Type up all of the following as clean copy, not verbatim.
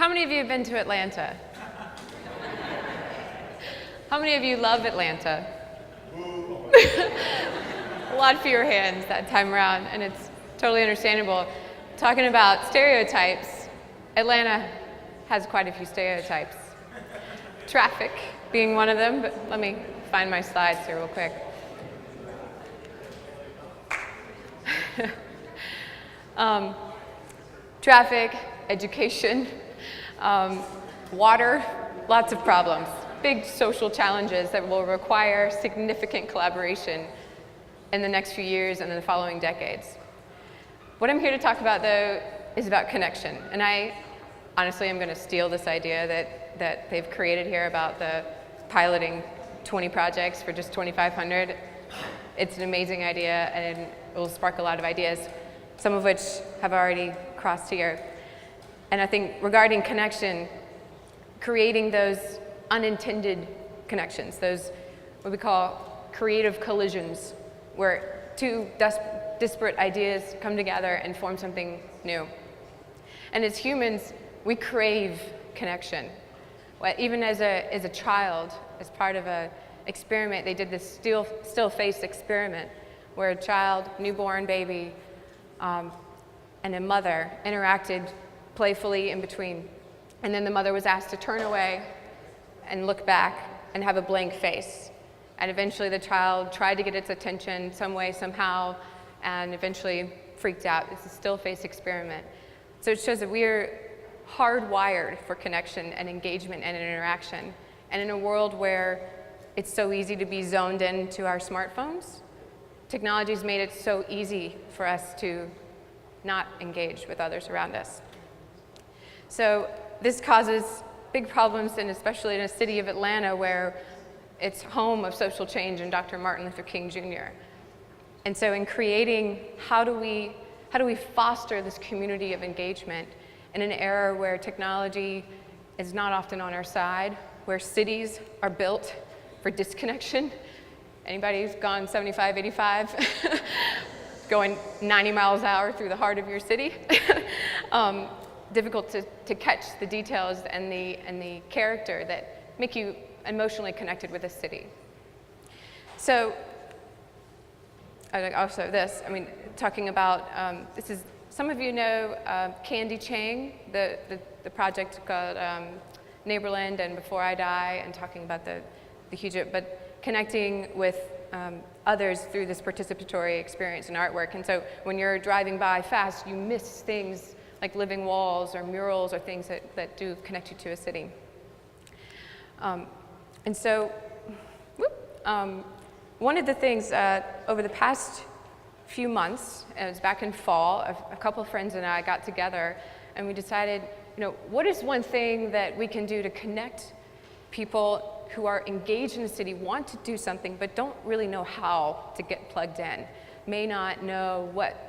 how many of you have been to Atlanta? How many of you love Atlanta? A lot fewer hands that time around, and it's totally understandable. Talking about stereotypes, Atlanta has quite a few stereotypes. Traffic being one of them, but let me find my slides here real quick. Traffic, education, water, lots of problems. Big social challenges that will require significant collaboration in the next few years and in the following decades. What I'm here to talk about, though, is about connection. And I honestly am going to steal this idea that they've created here about the piloting 20 projects for just 2,500. It's an amazing idea, and it will spark a lot of ideas, some of which have already crossed here. And I think regarding connection, creating those unintended connections, those what we call creative collisions, where two disparate ideas come together and form something new. And as humans, we crave connection. Even as a child, as part of an experiment, they did this still face experiment where a child, newborn baby, and a mother interacted playfully in between. And then the mother was asked to turn away and look back and have a blank face. And eventually the child tried to get its attention some way, somehow, and eventually freaked out. It's a still face experiment. So it shows that we're hardwired for connection and engagement and interaction. And in a world where it's so easy to be zoned into our smartphones, technology's made it so easy for us to not engage with others around us. So this causes big problems, and especially in a city of Atlanta where it's home of social change and Dr. Martin Luther King Jr. And so in creating, how do we foster this community of engagement in an era where technology is not often on our side, where cities are built for disconnection? Anybody who's gone 75, 85, going 90 miles an hour through the heart of your city? Difficult to catch the details and the character that make you emotionally connected with a city. So, also this, talking about, this is, some of you know Candy Chang, the project called Neighborland and Before I Die, and talking about the huge, but connecting with others through this participatory experience and artwork. And so when you're driving by fast, you miss things like living walls or murals or things that do connect you to a city. And so, one of the things over the past few months, it was back in fall, a couple of friends and I got together and we decided, what is one thing that we can do to connect people who are engaged in the city, want to do something, but don't really know how to get plugged in, may not know what,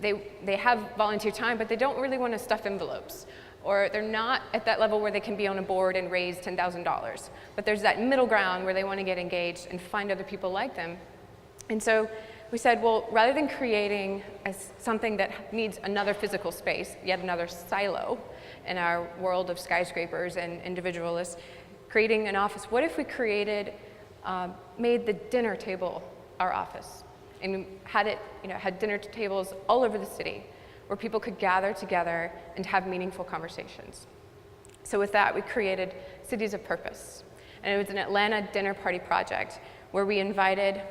they have volunteer time, but they don't really want to stuff envelopes, or they're not at that level where they can be on a board and raise $10,000. But there's that middle ground where they want to get engaged and find other people like them. And so we said, well, rather than creating something that needs another physical space, yet another silo in our world of skyscrapers and individualists, creating an office, what if we made the dinner table our office? And had had dinner tables all over the city where people could gather together and have meaningful conversations. So with that, we created Cities of Purpose. And it was an Atlanta dinner party project where we invited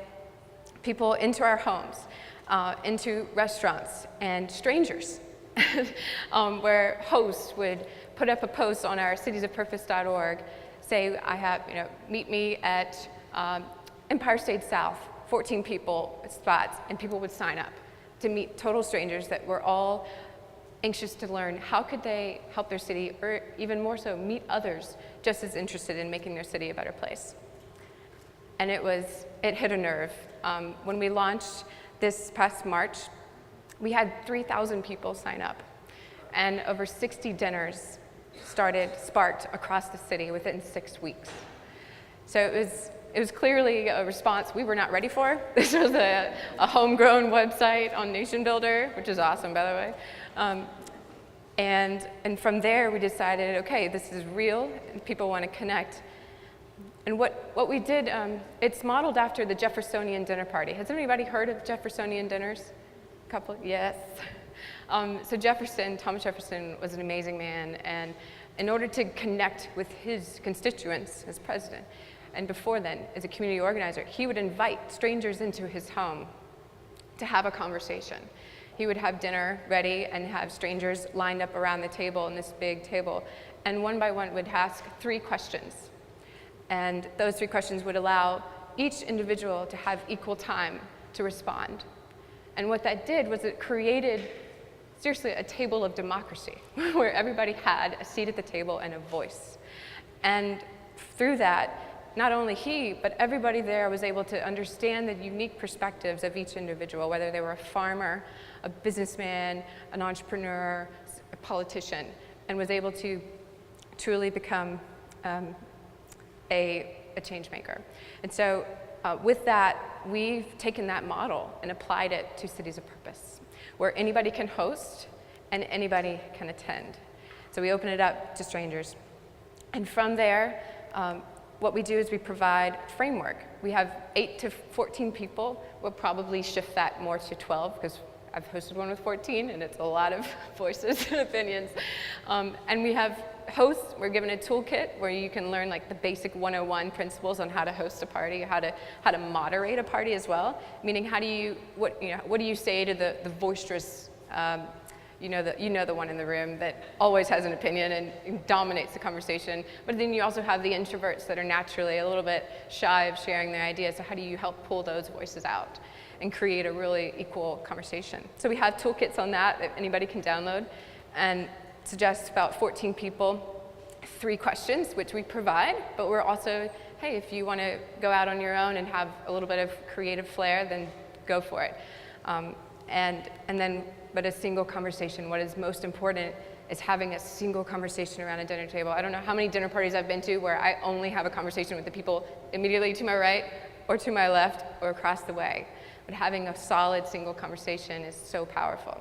people into our homes, into restaurants, and strangers, where hosts would put up a post on our citiesofpurpose.org, say, meet me at Empire State South, 14 people spots, and people would sign up to meet total strangers that were all anxious to learn how could they help their city, or even more so, meet others just as interested in making their city a better place. And it hit a nerve. When we launched this past March, we had 3,000 people sign up, and over 60 dinners sparked across the city within 6 weeks. So it was clearly a response we were not ready for. This was a homegrown website on Nation Builder, which is awesome, by the way. And from there, we decided, okay, this is real, and people want to connect. And what we did, it's modeled after the Jeffersonian dinner party. Has anybody heard of Jeffersonian dinners? A couple? Yes. So Thomas Jefferson was an amazing man, and in order to connect with his constituents as president, and before then, as a community organizer, he would invite strangers into his home to have a conversation. He would have dinner ready and have strangers lined up around the table in this big table, and one by one would ask 3 questions. And those 3 questions would allow each individual to have equal time to respond. And what that did was it created, seriously, a table of democracy, where everybody had a seat at the table and a voice. And through that, not only he, but everybody there was able to understand the unique perspectives of each individual, whether they were a farmer, a businessman, an entrepreneur, a politician, and was able to truly become a change maker. And so with that, we've taken that model and applied it to Cities of Purpose, where anybody can host and anybody can attend. So we open it up to strangers. And from there, what we do is we provide framework. We have 8 to 14 people. We'll probably shift that more to 12 because I've hosted one with 14 and it's a lot of voices and opinions. And we have hosts. We're given a toolkit where you can learn like the basic 101 principles on how to host a party, how to moderate a party as well. Meaning, what do you say to the boisterous, you know the one in the room that always has an opinion and dominates the conversation. But then you also have the introverts that are naturally a little bit shy of sharing their ideas. So how do you help pull those voices out and create a really equal conversation? So we have toolkits on that anybody can download, and suggests about 14 people, 3 questions, which we provide, but we're also, hey, if you want to go out on your own and have a little bit of creative flair, then go for it. But a single conversation, what is most important is having a single conversation around a dinner table. I don't know how many dinner parties I've been to where I only have a conversation with the people immediately to my right or to my left or across the way. But having a solid single conversation is so powerful.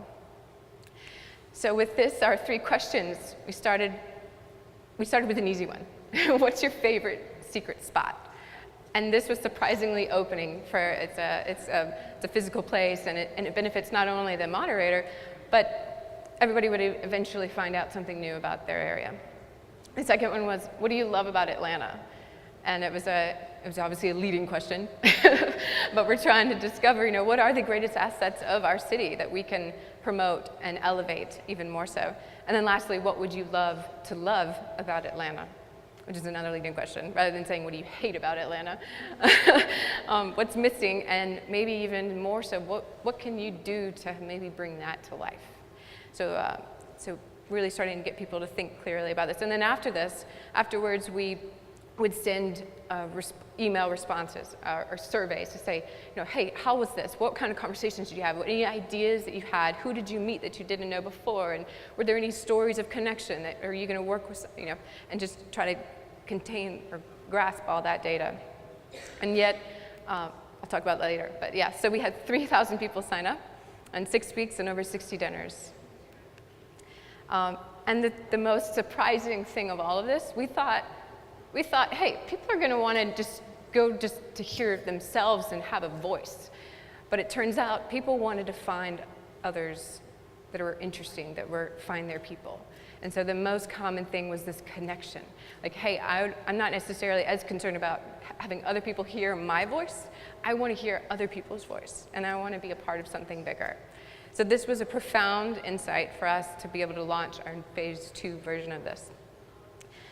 So with this, our 3 questions, we started with an easy one. What's your favorite secret spot? And this was surprisingly opening for, it's a physical place, and it benefits not only the moderator, but everybody would eventually find out something new about their area. The second one was, what do you love about Atlanta? And it was obviously a leading question, but we're trying to discover, what are the greatest assets of our city that we can promote and elevate even more so? And then lastly, what would you love to love about Atlanta? Which is another leading question, rather than saying, what do you hate about Atlanta? What's missing, and maybe even more so, what can you do to maybe bring that to life? So really starting to get people to think clearly about this. And then afterwards, we would send email responses or surveys to say, hey, how was this? What kind of conversations did you have? Any ideas that you had? Who did you meet that you didn't know before? And were there any stories of connection that are you going to work with, and just try to contain or grasp all that data. And yet, I'll talk about that later, but yeah, so we had 3,000 people sign up in 6 weeks and over 60 dinners. And the most surprising thing of all of this, we thought, hey, people are going to want to just go to hear themselves and have a voice. But it turns out people wanted to find others that were interesting, find their people. And so the most common thing was this connection. Like, hey, I'm not necessarily as concerned about having other people hear my voice. I want to hear other people's voice, and I want to be a part of something bigger. So this was a profound insight for us to be able to launch our phase 2 version of this.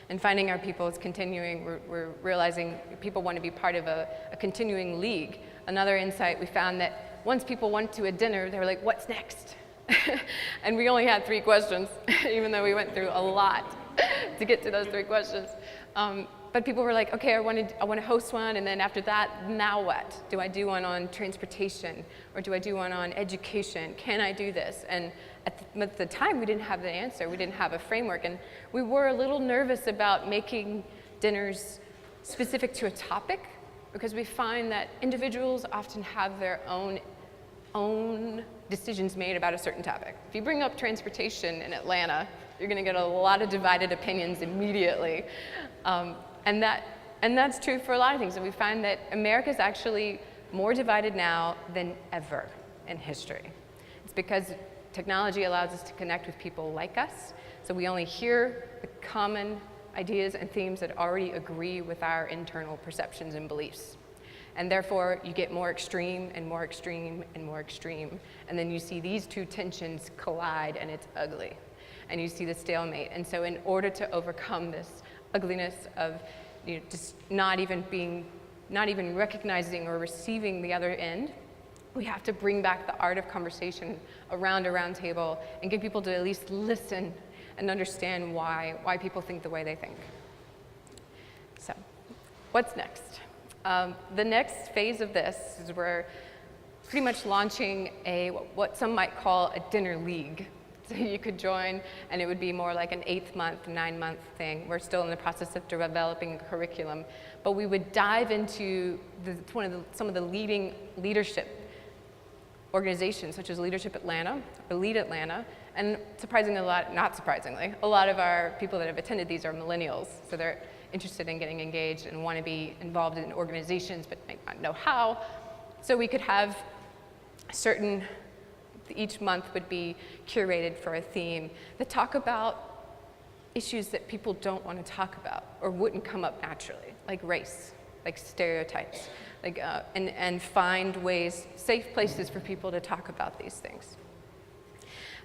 And finding our people is continuing. We're realizing people want to be part of a continuing league. Another insight, we found that once people went to a dinner, they were like, what's next? And we only had 3 questions, even though we went through a lot to get to those 3 questions. But people were like, okay, I want to host one, and then after that, now what? Do I do one on transportation, or do I do one on education? Can I do this? And at the time, we didn't have the answer. We didn't have a framework, and we were a little nervous about making dinners specific to a topic, because we find that individuals often have their own decisions made about a certain topic. If you bring up transportation in Atlanta, you're going to get a lot of divided opinions immediately. And that's true for a lot of things. And we find that America is actually more divided now than ever in history. It's because technology allows us to connect with people like us, so we only hear the common ideas and themes that already agree with our internal perceptions and beliefs. And therefore, you get more extreme and more extreme and more extreme. And then you see these two tensions collide, and it's ugly. And you see the stalemate. And so in order to overcome this ugliness of just not even recognizing or receiving the other end, we have to bring back the art of conversation around a round table and get people to at least listen and understand why people think the way they think. So, what's next? The next phase of this is we're pretty much launching what some might call a dinner league. So you could join, and it would be more like an 8-month, 9-month thing. We're still in the process of developing a curriculum, but we would dive into some of the leading leadership organizations, such as Leadership Atlanta, or Lead Atlanta, and not surprisingly, a lot of our people that have attended these are millennials, so they're interested in getting engaged and want to be involved in organizations but might not know how. So we could have each month would be curated for a theme that talk about issues that people don't want to talk about or wouldn't come up naturally, like race, like stereotypes, and find safe places for people to talk about these things.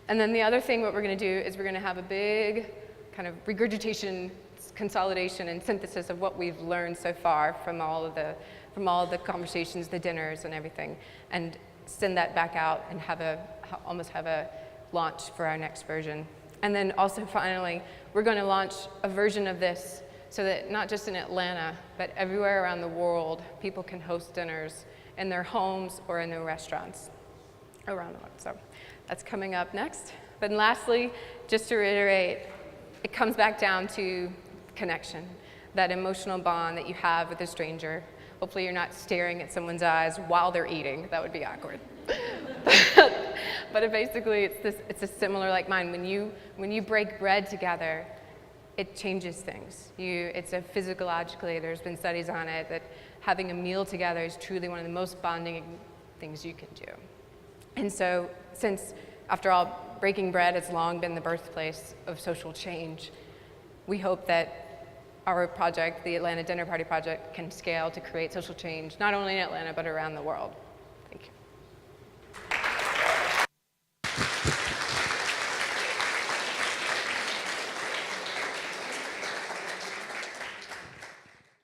And then the other thing what we're going to do is we're going to have a big kind of regurgitation, consolidation, and synthesis of what we've learned so far from all of the conversations, the dinners, and everything, and send that back out and almost have a launch for our next version. And then also finally, we're going to launch a version of this so that not just in Atlanta, but everywhere around the world, people can host dinners in their homes or in their restaurants around the world. So that's coming up next. But lastly, just to reiterate, it comes back down to connection, that emotional bond that you have with a stranger. Hopefully you're not staring at someone's eyes while they're eating. That would be awkward. But basically, it's a similar like mine. When you break bread together, it changes things. It's physiologically, there's been studies on it, that having a meal together is truly one of the most bonding things you can do. And so, since, after all, breaking bread has long been the birthplace of social change, we hope that our project, the Atlanta Dinner Party Project, can scale to create social change, not only in Atlanta, but around the world.